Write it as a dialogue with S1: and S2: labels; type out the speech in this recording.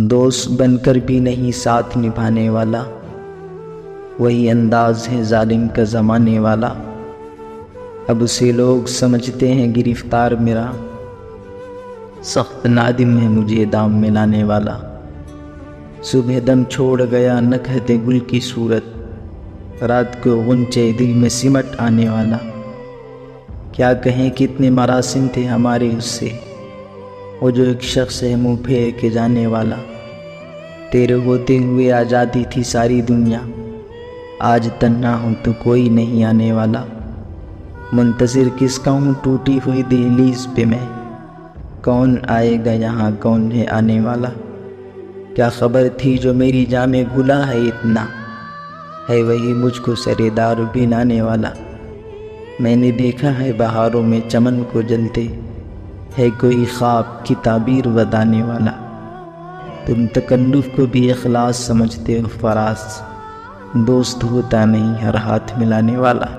S1: دوست بن کر بھی نہیں ساتھ نبھانے والا، وہی انداز ہے ظالم کا زمانے والا۔ اب اسے لوگ سمجھتے ہیں گرفتار میرا، سخت نادم ہے مجھے دام میں لانے والا۔ صبح دم چھوڑ گیا نکہت گل کی صورت، رات کو غنچے دل میں سمٹ آنے والا۔ کیا کہیں کتنے مراسم تھے ہمارے اس سے، وہ جو ایک شخص ہے منہ پھیر کے جانے والا۔ تیرے ہوتے ہوئے آزادی تھی ساری دنیا، آج تنہا ہوں تو کوئی نہیں آنے والا۔ منتظر کس کا ہوں ٹوٹی ہوئی دہلیز پہ میں، کون آئے گا یہاں کون ہے آنے والا۔ کیا خبر تھی جو میری جان میں گھلا ہے اتنا، ہے وہی مجھ کو سرے دار بھلانے والا۔ میں نے دیکھا ہے بہاروں میں چمن کو جلتے، ہے کوئی خواب کی تعبیر بتانے والا۔ تم تکلف کو بھی اخلاص سمجھتے ہو فراز، دوست ہوتا نہیں ہر ہاتھ ملانے والا۔